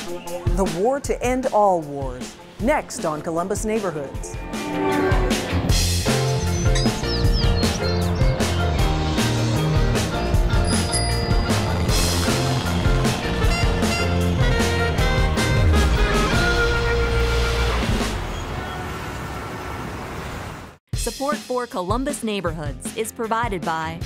The war to end all wars. Next on Columbus Neighborhoods. Support for Columbus Neighborhoods is provided by...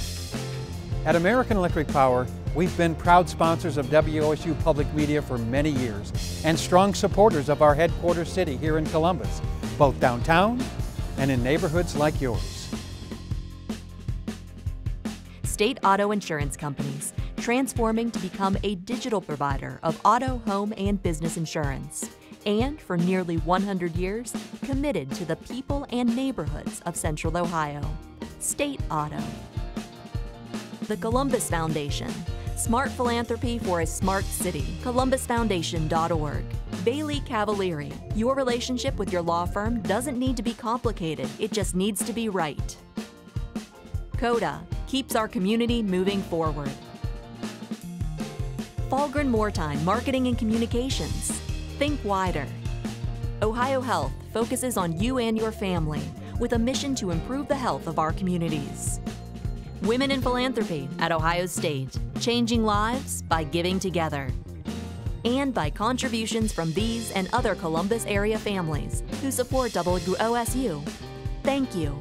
At American Electric Power, we've been proud sponsors of WOSU Public Media for many years and strong supporters of our headquarters city here in Columbus, both downtown and in neighborhoods like yours. State Auto Insurance Companies, transforming to become a digital provider of auto, home, and business insurance. And for nearly 100 years, committed to the people and neighborhoods of Central Ohio. State Auto. The Columbus Foundation. Smart philanthropy for a smart city. ColumbusFoundation.org. Bailey Cavalieri. Your relationship with your law firm doesn't need to be complicated, it just needs to be right. CODA. Keeps our community moving forward. Falgren Moortime Marketing and Communications. Think wider. Ohio Health focuses on you and your family with a mission to improve the health of our communities. Women in Philanthropy at Ohio State, changing lives by giving together. And by contributions from these and other Columbus area families who support WOSU. Thank you.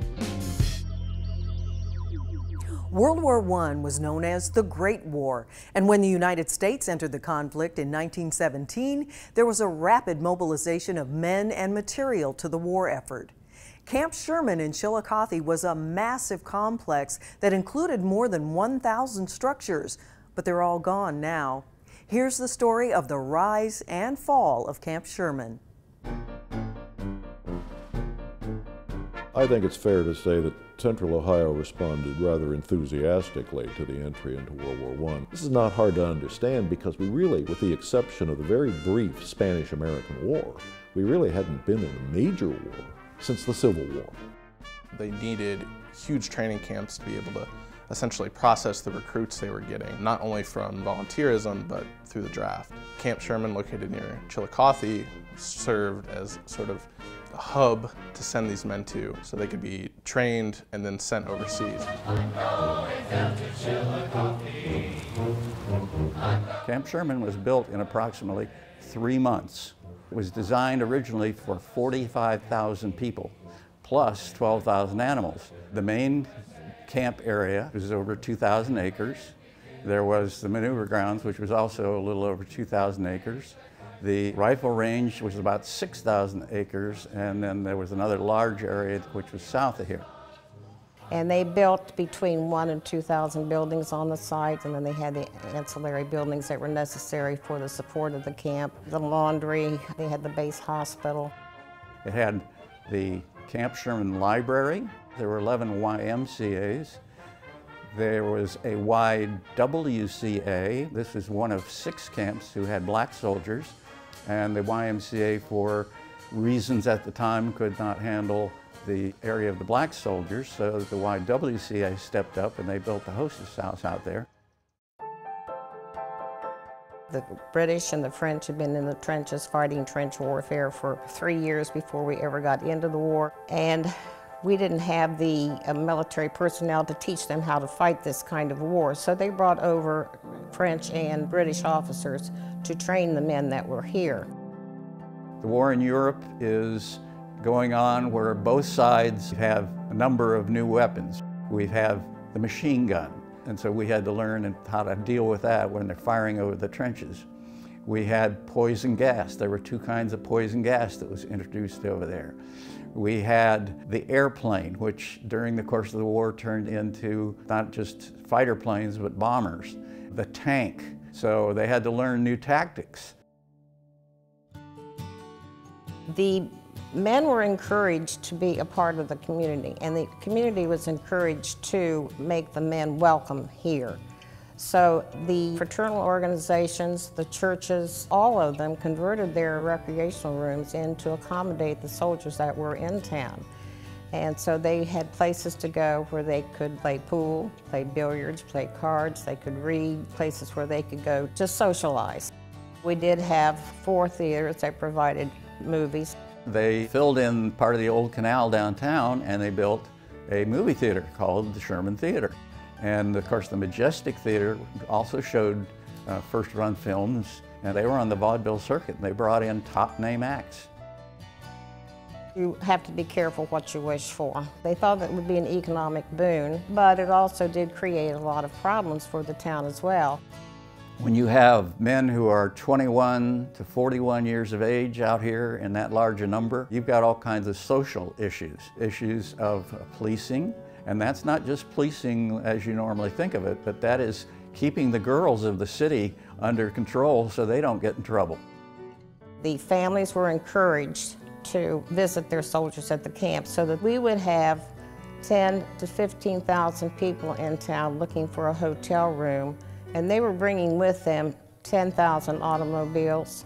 World War I was known as the Great War, and when the United States entered the conflict in 1917, there was a rapid mobilization of men and material to the war effort. Camp Sherman in Chillicothe was a massive complex that included more than 1,000 structures, but they're all gone now. Here's the story of the rise and fall of Camp Sherman. I think it's fair to say that Central Ohio responded rather enthusiastically to the entry into World War I. This is not hard to understand because we really, with the exception of the very brief Spanish-American War, we really hadn't been in a major war since the Civil War. They needed huge training camps to be able to essentially process the recruits they were getting, not only from volunteerism, but through the draft. Camp Sherman, located near Chillicothe, served as sort of a hub to send these men to so they could be trained and then sent overseas. Camp Sherman was built in approximately 3 months. It was designed originally for 45,000 people, plus 12,000 animals. The main camp area was over 2,000 acres. There was the maneuver grounds, which was also a little over 2,000 acres. The rifle range was about 6,000 acres, and then there was another large area which was south of here. And they built between 1,000 and 2,000 buildings on the site, and then they had the ancillary buildings that were necessary for the support of the camp. The laundry, they had the base hospital. It had the Camp Sherman Library. There were 11 YMCAs. There was a YWCA. This is one of 6 camps who had black soldiers, and the YMCA, for reasons at the time, could not handle the area of the black soldiers, so the YWCA stepped up and they built the hostess house out there. The British and the French had been in the trenches fighting trench warfare for 3 years before we ever got into the war, and we didn't have the military personnel to teach them how to fight this kind of war, so they brought over French and British officers to train the men that were here. The war in Europe is going on where both sides have a number of new weapons. We have the machine gun, and so we had to learn how to deal with that when they're firing over the trenches. We had poison gas. There were 2 kinds of poison gas that was introduced over there. We had the airplane, which during the course of the war turned into not just fighter planes, but bombers. The tank. So they had to learn new tactics. The men were encouraged to be a part of the community, and the community was encouraged to make the men welcome here. So the fraternal organizations, the churches, all of them converted their recreational rooms in to accommodate the soldiers that were in town. And so they had places to go where they could play pool, play billiards, play cards, they could read, places where they could go to socialize. We did have 4 theaters that provided movies. They filled in part of the old canal downtown and they built a movie theater called the Sherman Theater. And of course the Majestic Theater also showed first-run films, and they were on the vaudeville circuit. They brought in top name acts. You have to be careful what you wish for. They thought that it would be an economic boon, but it also did create a lot of problems for the town as well. When you have men who are 21 to 41 years of age out here in that large a number, you've got all kinds of social issues. Issues of policing, and that's not just policing as you normally think of it, but that is keeping the girls of the city under control so they don't get in trouble. The families were encouraged to visit their soldiers at the camp so that we would have 10 to 15,000 people in town looking for a hotel room, and they were bringing with them 10,000 automobiles.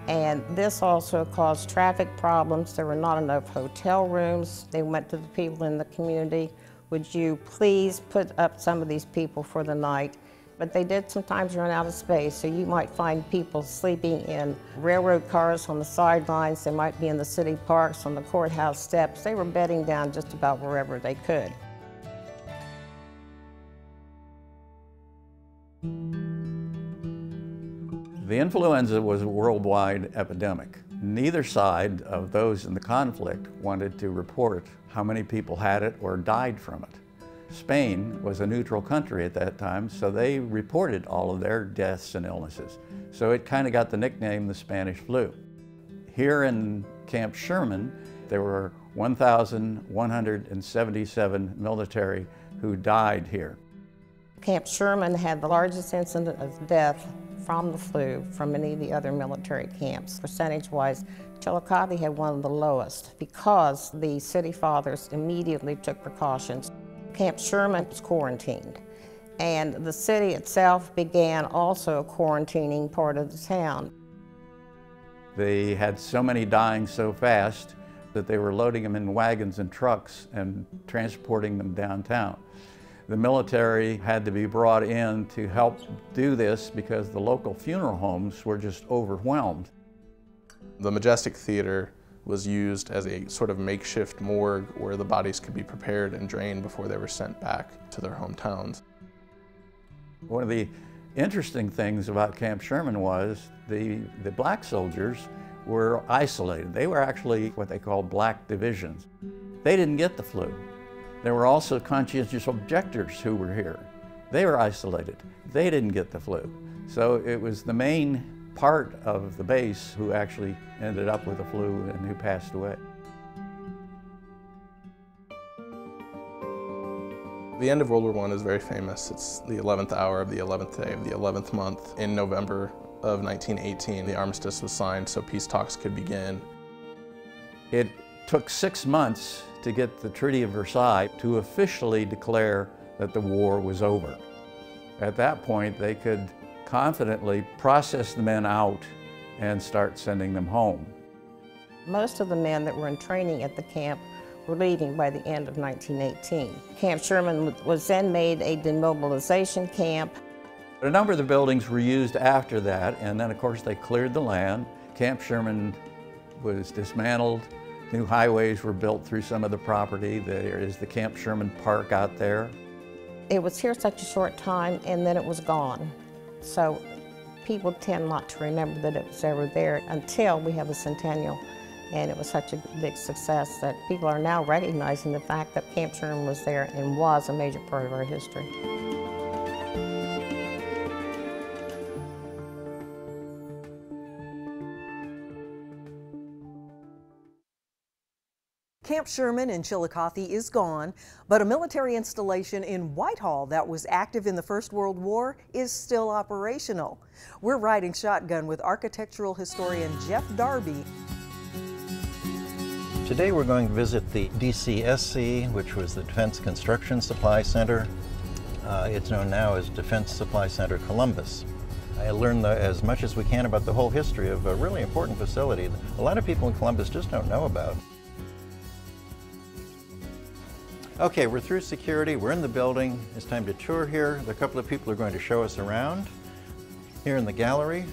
And this also caused traffic problems. There were not enough hotel rooms. They went to the people in the community, would you please put up some of these people for the night? But they did sometimes run out of space, so you might find people sleeping in railroad cars on the sidelines. They might be in the city parks, on the courthouse steps. They were bedding down just about wherever they could. The influenza was a worldwide epidemic. Neither side of those in the conflict wanted to report how many people had it or died from it. Spain was a neutral country at that time, so they reported all of their deaths and illnesses. So it kind of got the nickname the Spanish flu. Here in Camp Sherman, there were 1,177 military who died here. Camp Sherman had the largest incident of death from the flu from any of the other military camps. Percentage-wise, Chillicothe had one of the lowest because the city fathers immediately took precautions. Camp Sherman was quarantined, and the city itself began also quarantining part of the town. They had so many dying so fast that they were loading them in wagons and trucks and transporting them downtown. The military had to be brought in to help do this because the local funeral homes were just overwhelmed. The Majestic Theater was used as a sort of makeshift morgue where the bodies could be prepared and drained before they were sent back to their hometowns. One of the interesting things about Camp Sherman was the black soldiers were isolated. They were actually what they called black divisions. They didn't get the flu. There were also conscientious objectors who were here. They were isolated. They didn't get the flu. So it was the main part of the base who actually ended up with the flu and who passed away. The end of World War I is very famous. It's the 11th hour of the 11th day of the 11th month. In November of 1918, the armistice was signed so peace talks could begin. It took 6 months to get the Treaty of Versailles to officially declare that the war was over. At that point, they could confidently process the men out and start sending them home. Most of the men that were in training at the camp were leaving by the end of 1918. Camp Sherman was then made a demobilization camp. A number of the buildings were used after that, and then of course they cleared the land. Camp Sherman was dismantled. New highways were built through some of the property. There is the Camp Sherman Park out there. It was here such a short time, and then it was gone. So people tend not to remember that it was ever there until we have a centennial. And it was such a big success that people are now recognizing the fact that Camp Sherman was there and was a major part of our history. Camp Sherman in Chillicothe is gone, but a military installation in Whitehall that was active in the First World War is still operational. We're riding shotgun with architectural historian Jeff Darby. Today we're going to visit the DCSC, which was the Defense Construction Supply Center. It's known now as Defense Supply Center Columbus. I learned as much as we can about the whole history of a really important facility that a lot of people in Columbus just don't know about. Okay, we're through security, we're in the building. It's time to tour here. A couple of people are going to show us around. Here in the gallery,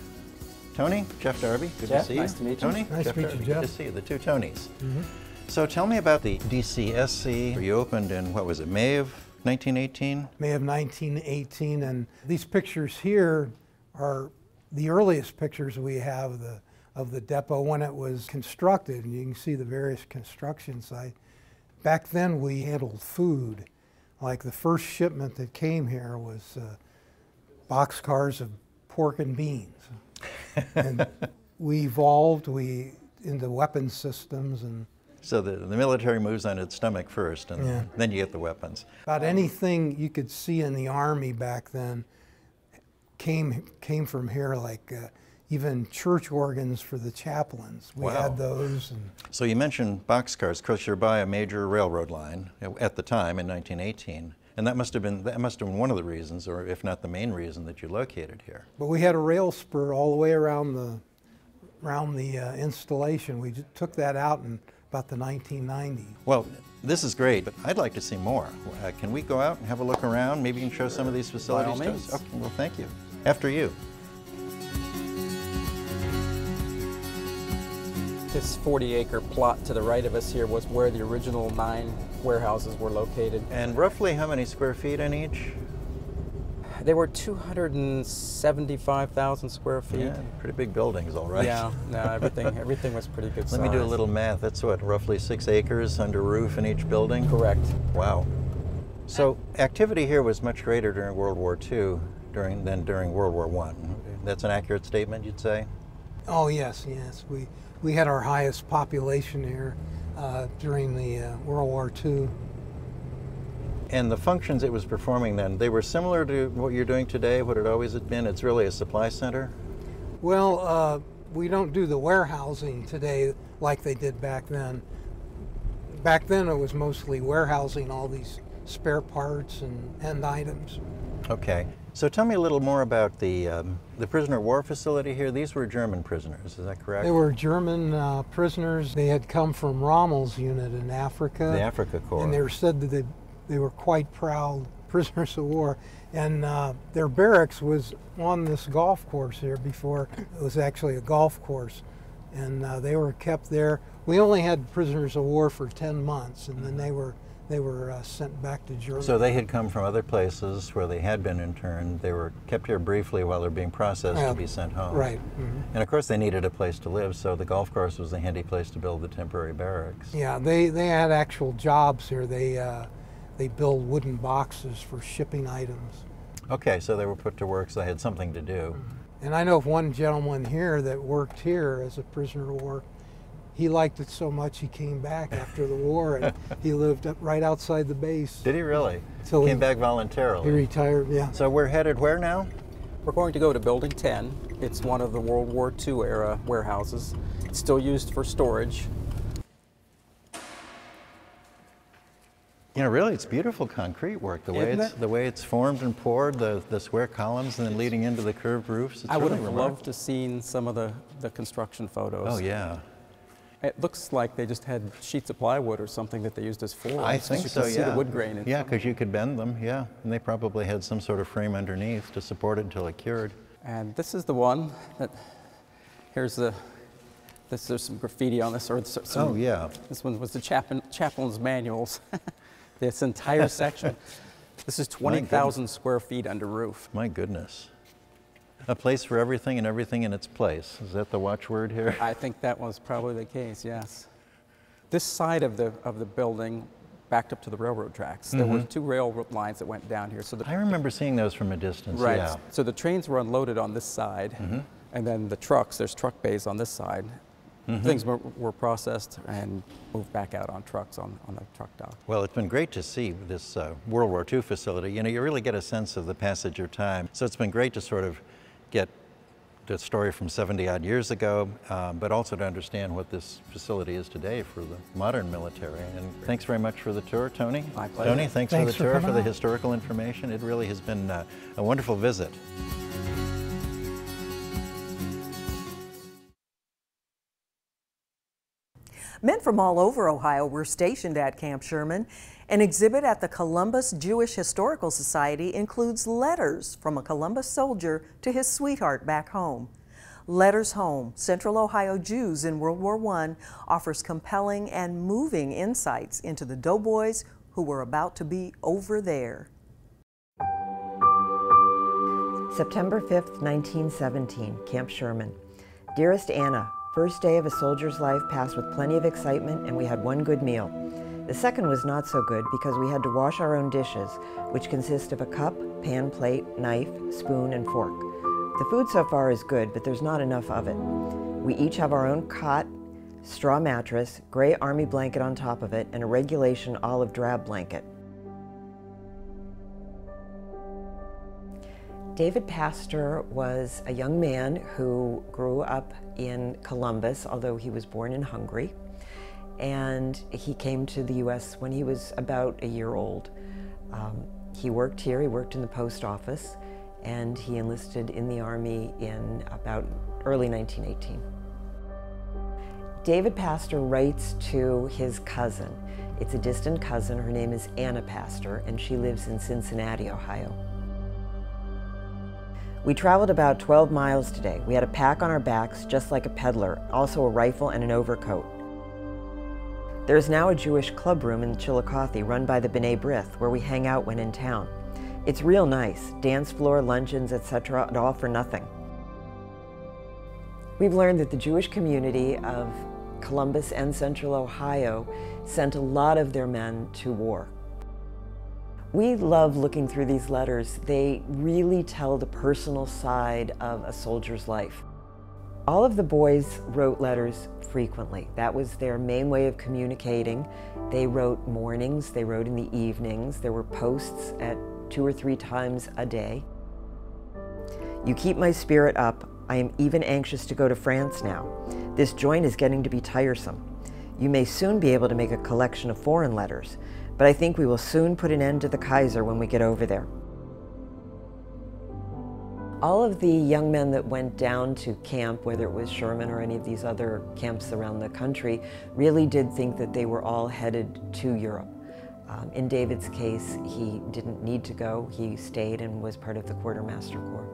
Tony, Jeff Darby, good Jeff, to see you. nice to meet you. Tony, Nice Jeff to meet Darby, you, Jeff. good to see you, the two Tonys. So tell me about the DCSC. You opened in, what was it, May of 1918? May of 1918, and these pictures here are the earliest pictures we have of the depot when it was constructed, and you can see the various construction sites. Back then we handled food. Like the first shipment that came here was boxcars of pork and beans. And we evolved into weapons systems. And So the military moves on its stomach first, and then you get the weapons. about anything you could see in the Army back then came from here, like even church organs for the chaplains. We had those. And So you mentioned boxcars. Of course, you're by a major railroad line at the time in 1918, and that must have been one of the reasons, or if not the main reason, that you located here. But we had a rail spur all the way around the installation. We took that out in about the 1990s. Well, this is great, but I'd like to see more. Can we go out and have a look around? Maybe you can show some of these facilities By all to us? means. Okay, well, thank you. After you. This 40-acre plot to the right of us here was where the original 9 warehouses were located. And roughly how many square feet in each? They were 275,000 square feet. Yeah, pretty big buildings, all right. Yeah, no, everything was pretty good size. Let me do a little math. That's what, roughly 6 acres under roof in each building? Correct. Wow. So activity here was much greater during World War II than during World War I. That's an accurate statement, you'd say? Oh yes, yes. We had our highest population here during the World War II. And the functions it was performing then, they were similar to what you're doing today, what it always had been? It's really a supply center? Well, we don't do the warehousing today like they did back then. Back then it was mostly warehousing all these spare parts and items. Okay. So tell me a little more about the prisoner of war facility here. These were German prisoners, is that correct? They were German prisoners. They had come from Rommel's unit in Africa. The Africa Corps. And they were said that they were quite proud prisoners of war. And their barracks was on this golf course here before it was actually a golf course. And they were kept there. We only had prisoners of war for 10 months, and then they were sent back to Germany. So they had come from other places where they had been interned. They were kept here briefly while they're being processed to be sent home. Right. And of course they needed a place to live, so the golf course was a handy place to build the temporary barracks. Yeah, they had actual jobs here. They build wooden boxes for shipping items. Okay, so they were put to work, so they had something to do. And I know of one gentleman here that worked here as a prisoner of war. He liked it so much he came back after the war, and he lived right outside the base. Did he really? So Came back voluntarily. He retired, yeah. So we're headed where now? We're going to go to Building 10. It's one of the World War II era warehouses. It's still used for storage. You know, really, it's beautiful concrete work. The way it's formed and poured, the square columns, and then leading into the curved roofs. It's I would really have remarkable. loved to have seen some of the construction photos. Oh yeah. It looks like they just had sheets of plywood or something that they used as floors. I think so, You can see the wood grain. Yeah, because you could bend them, yeah. And they probably had some sort of frame underneath to support it until it cured. And this is the one that, there's some graffiti on this. Oh, yeah. This one was the chaplain's manuals. This entire section. This is 20,000 square feet under roof. My goodness. A place for everything and everything in its place. Is that the watchword here? I think that was probably the case, yes. This side of the building backed up to the railroad tracks. There were 2 railroad lines that went down here. So I remember seeing those from a distance, right. yeah. So the trains were unloaded on this side, and then the trucks, there's truck bays on this side. Things were processed and moved back out on trucks on the truck dock. Well, it's been great to see this World War II facility. You know, you really get a sense of the passage of time. So it's been great to sort of get the story from 70-odd years ago, but also to understand what this facility is today for the modern military. And thanks very much for the tour, Tony. My pleasure. Tony, thanks for the tour, for coming the out. historical information. It really has been a wonderful visit. Men from all over Ohio were stationed at Camp Sherman. An exhibit at the Columbus Jewish Historical Society includes letters from a Columbus soldier to his sweetheart back home. Letters Home, Central Ohio Jews in World War I offers compelling and moving insights into the doughboys who were about to be over there. September 5th, 1917, Camp Sherman. Dearest Anna, first day of a soldier's life passed with plenty of excitement, and we had one good meal. The second was not so good because we had to wash our own dishes, which consist of a cup, pan, plate, knife, spoon, and fork. The food so far is good, but there's not enough of it. We each have our own cot, straw mattress, gray army blanket on top of it, and a regulation olive drab blanket. David Pastor was a young man who grew up in Columbus, although he was born in Hungary. And he came to the U.S. when he was about a year old. He worked here, he worked in the post office, and he enlisted in the Army in about early 1918. David Pastor writes to his cousin. It's a distant cousin. Her name is Anna Pastor, and she lives in Cincinnati, Ohio. We traveled about 12 miles today. We had a pack on our backs, just like a peddler, also a rifle and an overcoat. There is now a Jewish club room in Chillicothe run by the B'nai B'rith, where we hang out when in town. It's real nice, dance floor, luncheons, etc., and all for nothing. We've learned that the Jewish community of Columbus and Central Ohio sent a lot of their men to war. We love looking through these letters. They really tell the personal side of a soldier's life. All of the boys wrote letters frequently. That was their main way of communicating. They wrote mornings, they wrote in the evenings. There were posts at 2 or 3 times a day. You keep my spirit up. I am even anxious to go to France now. This joint is getting to be tiresome. You may soon be able to make a collection of foreign letters, but I think we will soon put an end to the Kaiser when we get over there. All of the young men that went down to camp, whether it was Sherman or any of these other camps around the country, really did think that they were all headed to Europe. In David's case, he didn't need to go. He stayed and was part of the Quartermaster Corps.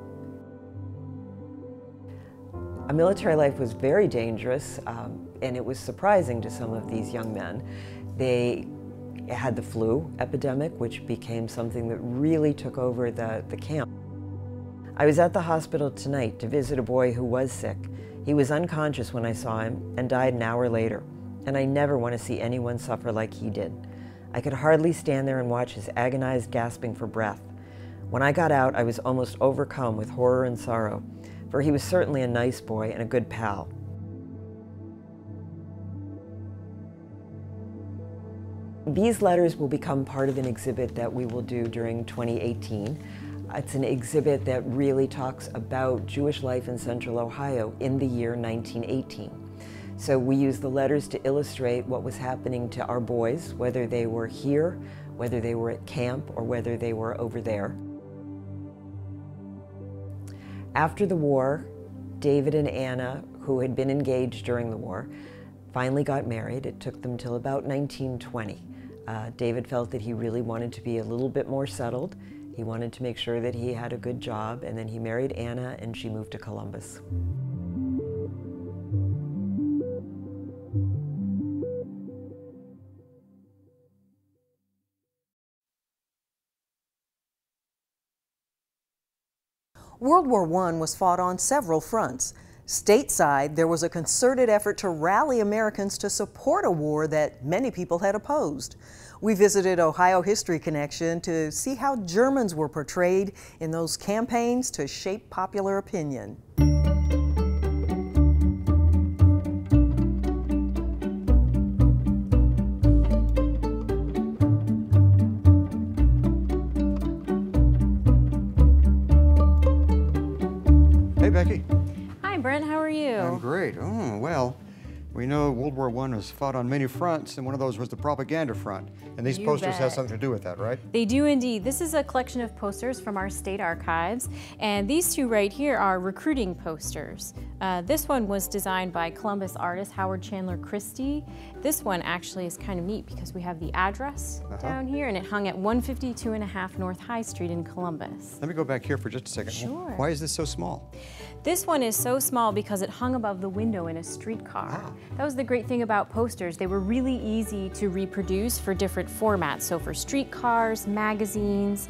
A military life was very dangerous, and it was surprising to some of these young men. They had the flu epidemic, which became something that really took over the camp. I was at the hospital tonight to visit a boy who was sick. He was unconscious when I saw him and died an hour later, and I never want to see anyone suffer like he did. I could hardly stand there and watch his agonized gasping for breath. When I got out, I was almost overcome with horror and sorrow, for he was certainly a nice boy and a good pal. These letters will become part of an exhibit that we will do during 2018. It's an exhibit that really talks about Jewish life in Central Ohio in the year 1918. So we use the letters to illustrate what was happening to our boys, whether they were here, whether they were at camp, or whether they were over there. After the war, David and Anna, who had been engaged during the war, finally got married. It took them till about 1920. David felt that he really wanted to be a little bit more settled. He wanted to make sure that he had a good job, and then he married Anna and she moved to Columbus. World War I was fought on several fronts. Stateside, there was a concerted effort to rally Americans to support a war that many people had opposed. We visited Ohio History Connection to see how Germans were portrayed in those campaigns to shape popular opinion. Hey, Becky. Hi, Brent. How are you? I'm great. Oh, well, we know World War I was fought on many fronts, and one of those was the propaganda front. And these posters have something to do with that, right? They do indeed. This is a collection of posters from our state archives, and these two right here are recruiting posters. This one was designed by Columbus artist Howard Chandler Christie. This one actually is kind of neat because we have the address down here, and it hung at 152.5 North High Street in Columbus. Let me go back here for just a second. Sure. Why is this so small? This one is so small because it hung above the window in a streetcar. That was the great thing about posters. They were really easy to reproduce for different formats. So for streetcars, magazines.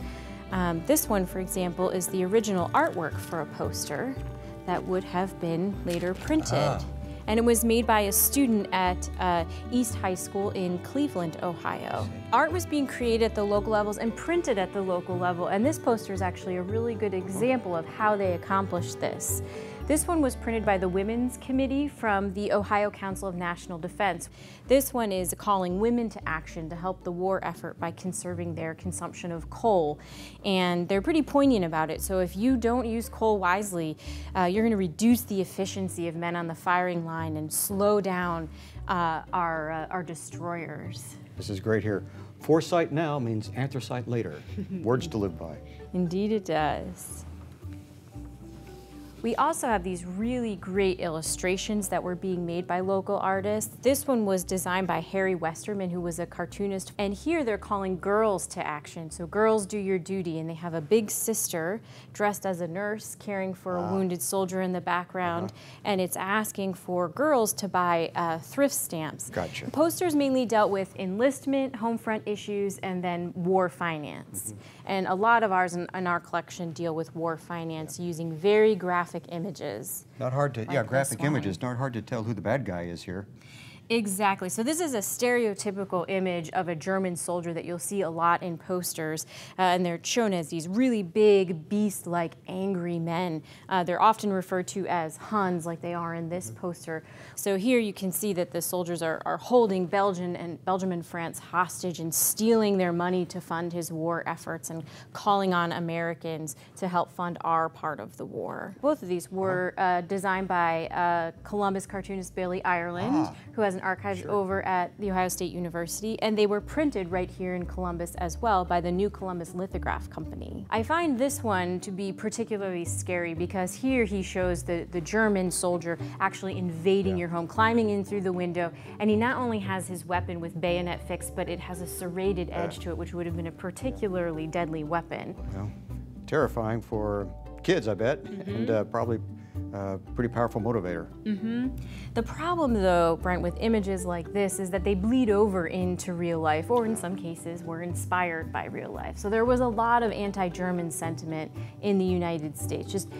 This one, for example, is the original artwork for a poster that would have been later printed. And it was made by a student at East High School in Cleveland, Ohio. Art was being created at the local levels and printed at the local level, and this poster is actually a really good example of how they accomplished this. This one was printed by the Women's Committee from the Ohio Council of National Defense. This one is calling women to action to help the war effort by conserving their consumption of coal. And they're pretty poignant about it. So if you don't use coal wisely, you're going to reduce the efficiency of men on the firing line and slow down our destroyers. This is great here. Foresight now means anthracite later. Words to live by. Indeed it does. We also have these really great illustrations that were being made by local artists. This one was designed by Harry Westerman, who was a cartoonist. And here they're calling girls to action. So girls do your duty. And they have a big sister dressed as a nurse caring for a wounded soldier in the background. And it's asking for girls to buy thrift stamps. Gotcha. The posters mainly dealt with enlistment, home front issues, and then war finance. And a lot of ours in our collection deal with war finance using very graphic images. Not hard to, like graphic images, not hard to tell who the bad guy is here. Exactly. So this is a stereotypical image of a German soldier that you'll see a lot in posters, and they're shown as these really big, beast-like, angry men. They're often referred to as Huns, like they are in this poster. So here you can see that the soldiers are holding Belgium and France hostage and stealing their money to fund his war efforts and calling on Americans to help fund our part of the war. Both of these were designed by Columbus cartoonist Billy Ireland, who has an archive over at The Ohio State University, and they were printed right here in Columbus as well by the New Columbus Lithograph Company. I find this one to be particularly scary because here he shows the German soldier actually invading your home, climbing in through the window, and he not only has his weapon with bayonet fixed, but it has a serrated edge to it, which would have been a particularly deadly weapon. Well, terrifying for kids, I bet, and probably pretty powerful motivator. The problem, though, Brent, with images like this is that they bleed over into real life, or in some cases were inspired by real life. So there was a lot of anti-German sentiment in the United States, just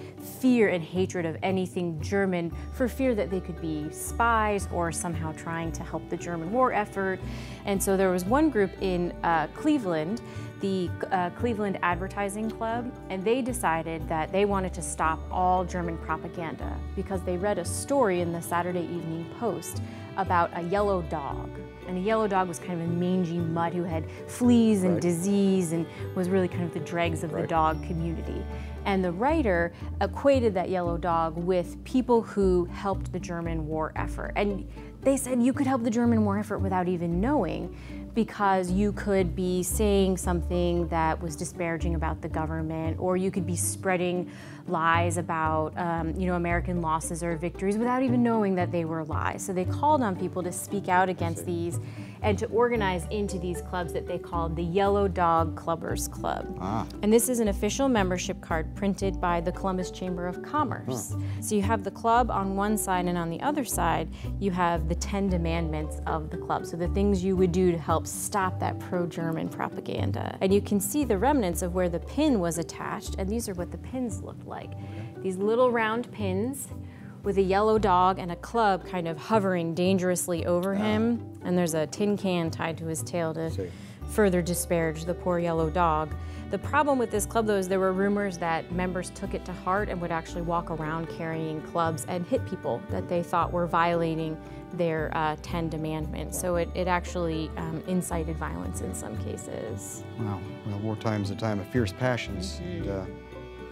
fear and hatred of anything German for fear that they could be spies or somehow trying to help the German war effort. And so there was one group in Cleveland, the Cleveland Advertising Club, and they decided that they wanted to stop all German propaganda because they read a story in the Saturday Evening Post about a yellow dog. And a yellow dog was kind of a mangy mutt who had fleas and disease and was really kind of the dregs of the dog community. And the writer equated that yellow dog with people who helped the German war effort. And they said you could help the German war effort without even knowing, because you could be saying something that was disparaging about the government, or you could be spreading lies about American losses or victories without even knowing that they were lies. So they called on people to speak out against these and to organize into these clubs that they called the Yellow Dog Clubbers Club. And this is an official membership card printed by the Columbus Chamber of Commerce. So you have the club on one side, and on the other side you have the 10 demandments of the club. So the things you would do to help stop that pro-German propaganda. And you can see the remnants of where the pin was attached, and these are what the pins looked like. These little round pins with a yellow dog and a club kind of hovering dangerously over him, and there's a tin can tied to his tail to further disparage the poor yellow dog. The problem with this club, though, is there were rumors that members took it to heart and would actually walk around carrying clubs and hit people that they thought were violating their 10 demandments. So it actually incited violence in some cases. Wow. Well, wartime's a time of fierce passions, and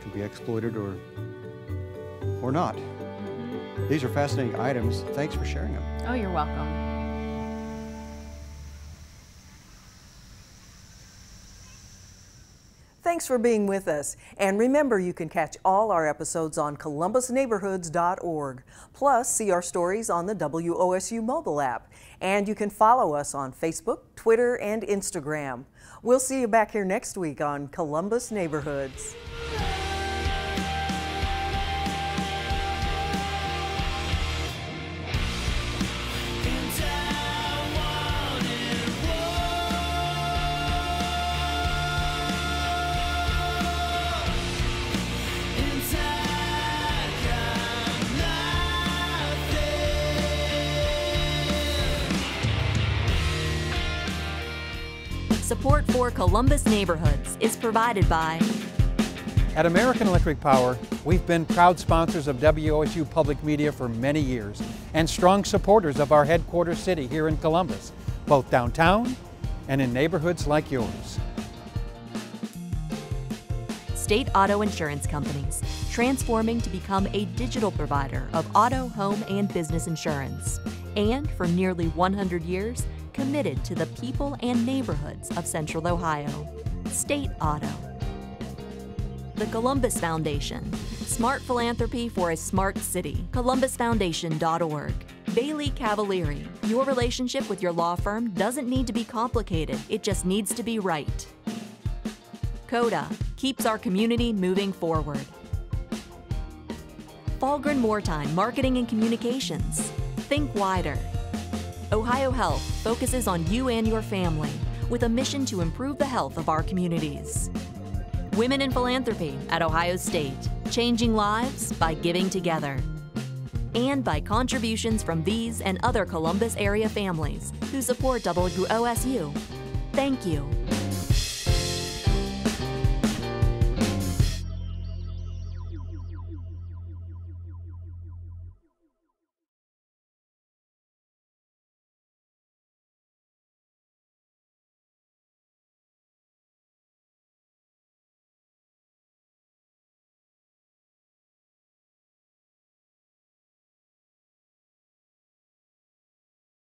can be exploited or not. These are fascinating items. Thanks for sharing them. Oh, you're welcome. Thanks for being with us. And remember, you can catch all our episodes on columbusneighborhoods.org. Plus, see our stories on the WOSU mobile app. And you can follow us on Facebook, Twitter, and Instagram. We'll see you back here next week on Columbus Neighborhoods. Support for Columbus neighborhoods is provided by At American Electric Power, we've been proud sponsors of WOSU Public Media for many years and strong supporters of our headquarters city here in Columbus, both downtown and in neighborhoods like yours. State Auto Insurance Companies, transforming to become a digital provider of auto, home, and business insurance. And for nearly 100 years, committed to the people and neighborhoods of Central Ohio. State Auto. The Columbus Foundation, smart philanthropy for a smart city. ColumbusFoundation.org. Bailey Cavalieri, your relationship with your law firm doesn't need to be complicated, it just needs to be right. CODA keeps our community moving forward. Falgren Moortime Marketing and Communications. Think wider. Ohio Health focuses on you and your family with a mission to improve the health of our communities. Women in Philanthropy at Ohio State, changing lives by giving together. And by contributions from these and other Columbus area families who support WOSU. Thank you.